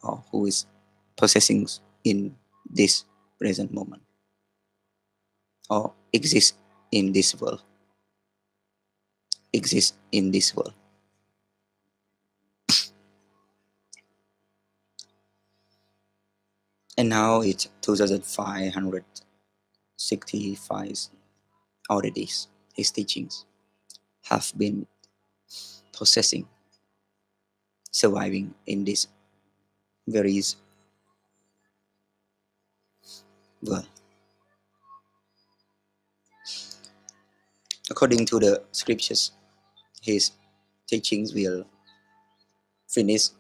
or who is possessing in this present moment, or exist in this world, exist in this world. And now it's 2565 already. His teachings have been possessing, surviving in this very world. According to the scriptures, his teachings will finish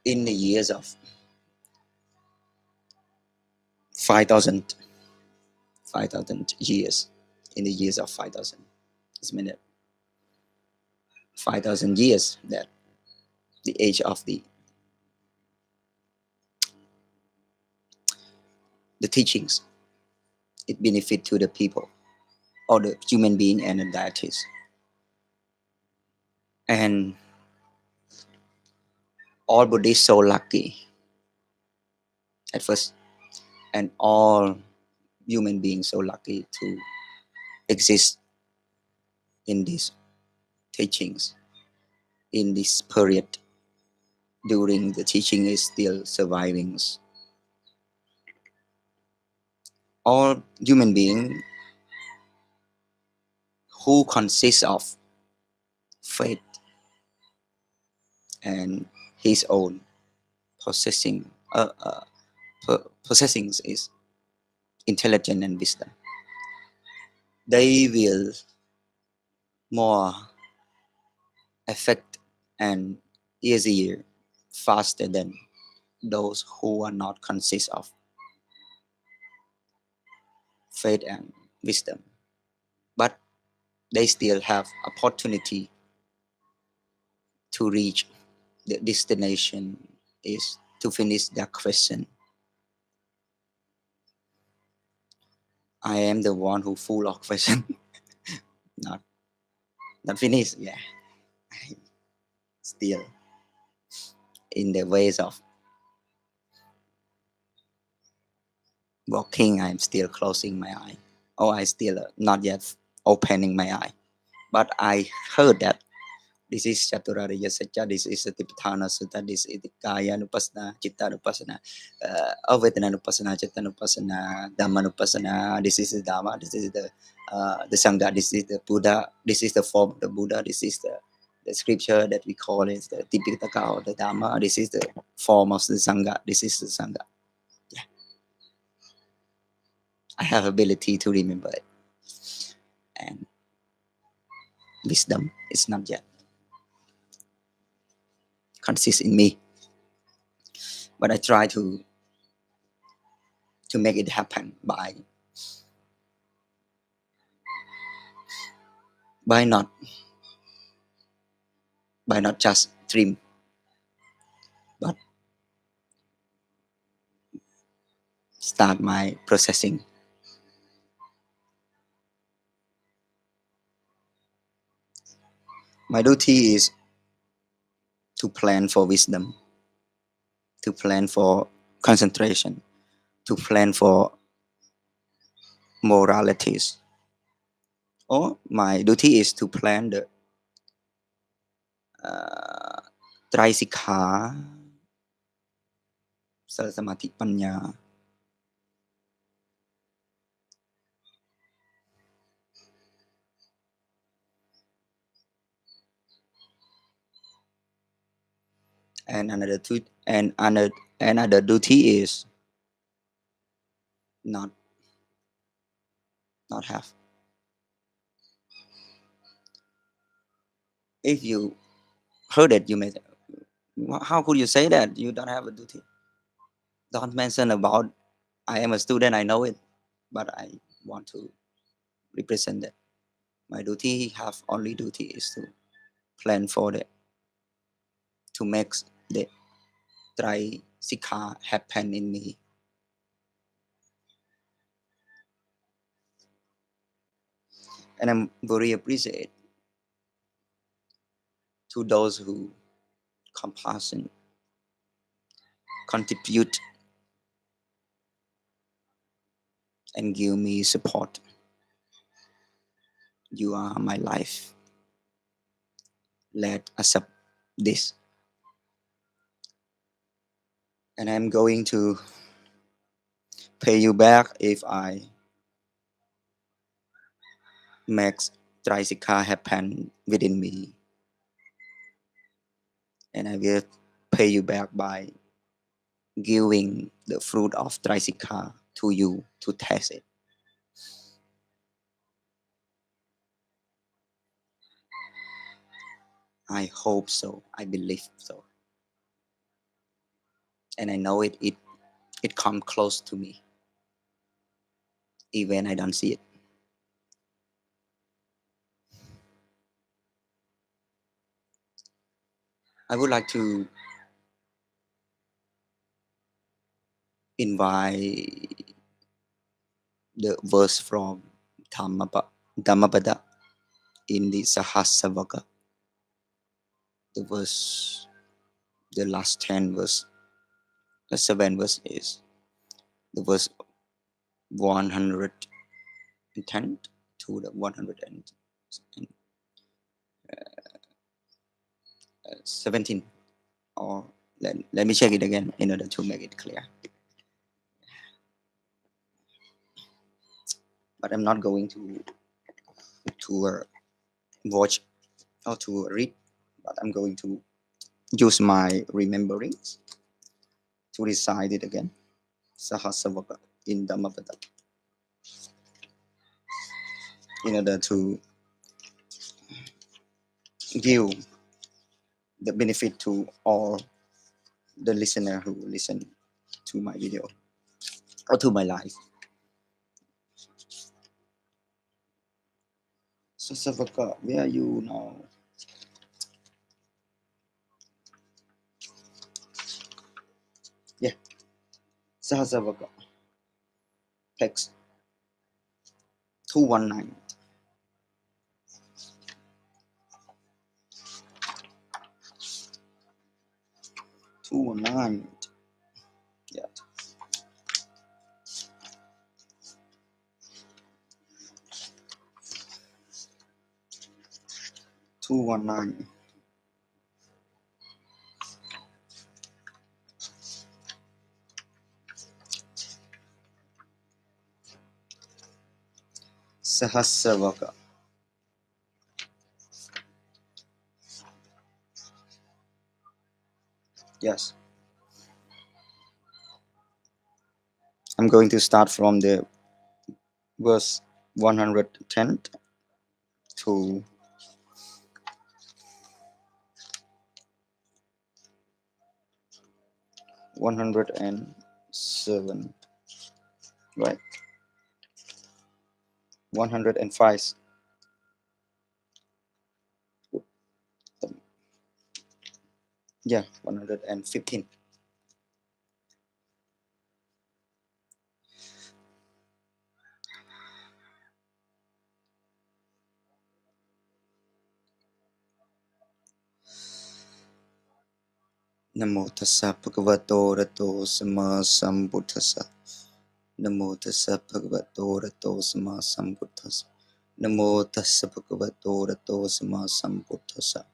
in the years of 5,000 years. In the years of 5,000. It's meant 5,000 years that the age of the teachings, it benefit to the people or the human being and the deities. And all Buddhists so lucky at first, and all human beings so lucky to exist in these teachings in this period during the teaching is still surviving. All human beings who consist of faith and his own possessing possessing is intelligence and wisdom, they will more affect and easier faster than those who are not consist of faith and wisdom, but they still have opportunity to reach the destination is to finish their question. I am the one who full of question. not not finished. Yeah, still in the ways of walking. I'm still closing my eye. Oh, I still not yet opening my eye. But I heard that this is Chaturariya Satya, this is Satipatthana Sutta, this is Kaya Nupasana, Chitta Nupasana, Avedana Nupasana, Chitta Nupasana, Dhamma Nupasana, this is the Dhamma, this is the Sangha, this is the Buddha, this is the form of the Buddha, this is the scripture that we call it the Tipitaka or the Dhamma, this is the form of the Sangha, this is the Sangha. Yeah. I have ability to remember it. And wisdom is not yet consist in me. But I try to make it happen by not just dream, but start my processing. My duty is to plan for wisdom, to plan for concentration, to plan for moralities. Or my duty is to plan the Trisikha, Samadhi Panya. And another duty is not have. If you heard it, you may say, how could you say that you don't have a duty? Don't mention about I am a student, I know it, but I want to represent that. My duty have only duty is to plan for that, to make the Try Sikha happen in me. And I'm very appreciate to those who compassion contribute and give me support. You are my life. Let accept this. And I'm going to pay you back if I make tricycle happen within me. And I will pay you back by giving the fruit of tricycle to you to taste it. I hope so. I believe so. And I know it come close to me, even I don't see it. I would like to invite the verse from Dhammapada in the Sahasravaka. The verse, the last 10 verse, the 7 verse is the verse 110 to the 117. Or let me check it again in order to make it clear. But I'm not going to watch or to read, but I'm going to use my rememberings to recite it again. Sahasravaka in Dhammapada in order to give the benefit to all the listener who listen to my video or to my life. Sahasravaka, where are you now? Yeah, Sahasravaka, text 219. 219. Yeah. 219. Sahasravaka. Yes. I'm going to start from the verse 110 to 107, right? 105. Yeah, 115. Namo tassa bhagavato rato sama sambuddhassa. Namo tassa bhagavato rato sama sambuddhassa. Namo tassa bhagavato rato sama sambuddhassa.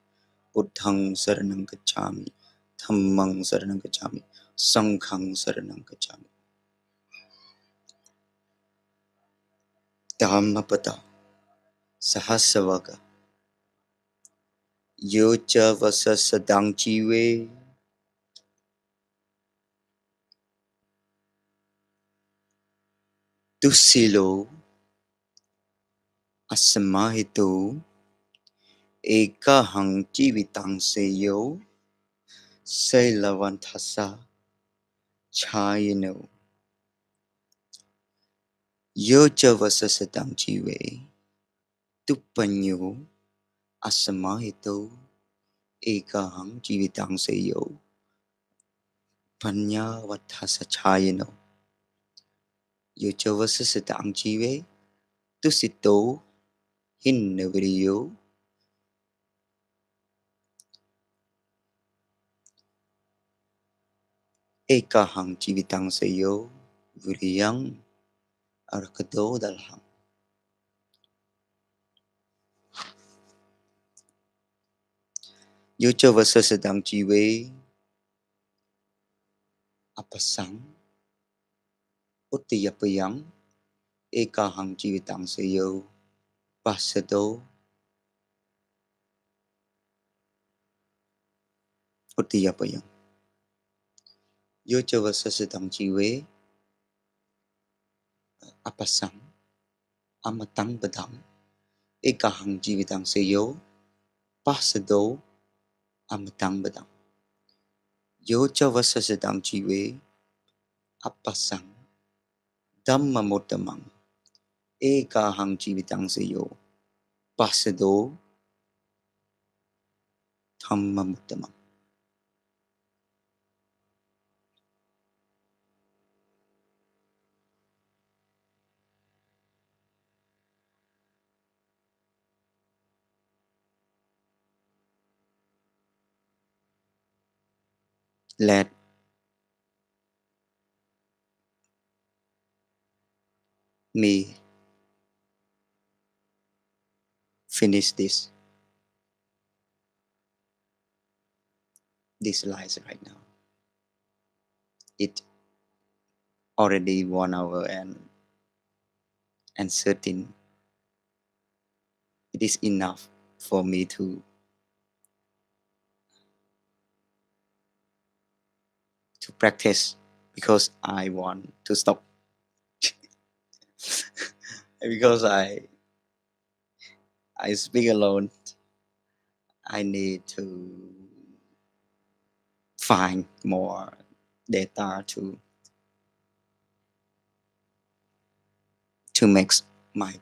Buddhang saranang gacchami. Dhammang saranang gacchami. Sanghang saranang gacchami. Dhammapada Sahasravaka Yocha Vasasadang Jive Tusilo Asamahito Ekahang Jivitang Seyo Sailavantasa Chayano Yocha Vasasadang Jive Tupanyo Asamahito Ekahang Jivitang Seyo Panya Vatasa Chayano Yocha Vasasadang Jive Tusito in the video. Ekahang jivitang sayo viriyang arkado dalham. Yucha vasasadang jive apasang uttiyapayang ekahang jivitang sayo pasado uttiyapayang. Yucha vasasadang jive apasang amatang badang ekahang jivitang sayo pasado amatang badang. Yucha vasasadang jive apasang Dhammanalam ekahang jivitang sayo pasado Dhammanalam. Let me finish this slides right now. It already 1 hour and 13. It is enough for me to practice because I want to stop. Because I speak alone. I need to find more data to make my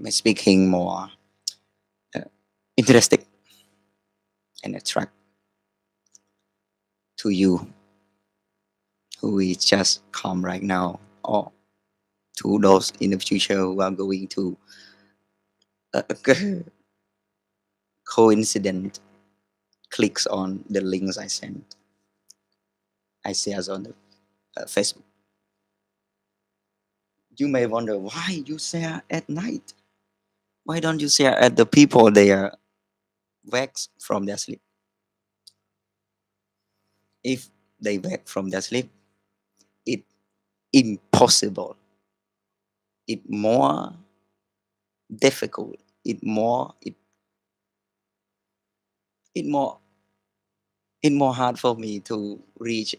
speaking more uh, interesting and attract to you who is just come right now, or to those in the future who are going to uh, coincident clicks on the links I sent. I share on the Facebook. You may wonder why you share at night. Why don't you share at the people they are wakes from their sleep? If they wake from their sleep, it impossible. It more difficult. It more it more hard for me to reach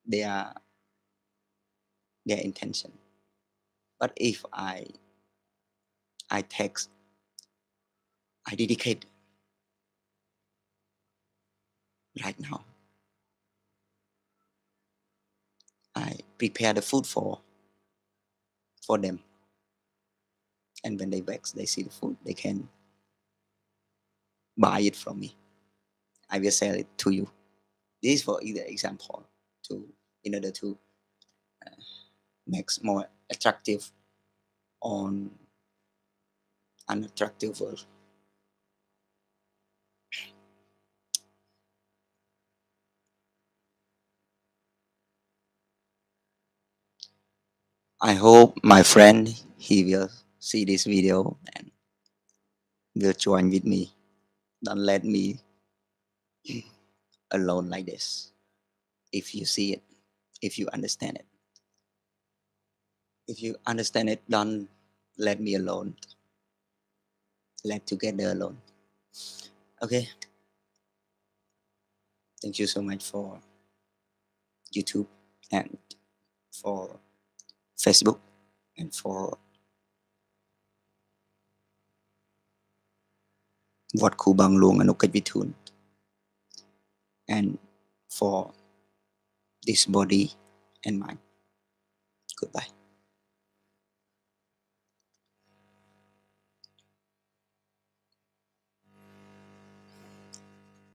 their their intention. But if I text, I dedicate right now. I prepare the food for them, and when they wake, they see the food. They can buy it from me. I will sell it to you. This is for either example to in order to make more attractive on unattractive world. I hope my friend he will see this video and will join with me. Don't let me alone like this. If you see it, if you understand it, if you understand it, don't let me alone. Let together alone. Okay. Thank you so much for YouTube and for Facebook and for what Kubang Luong Anukat Bitun and for this body and mind. Goodbye.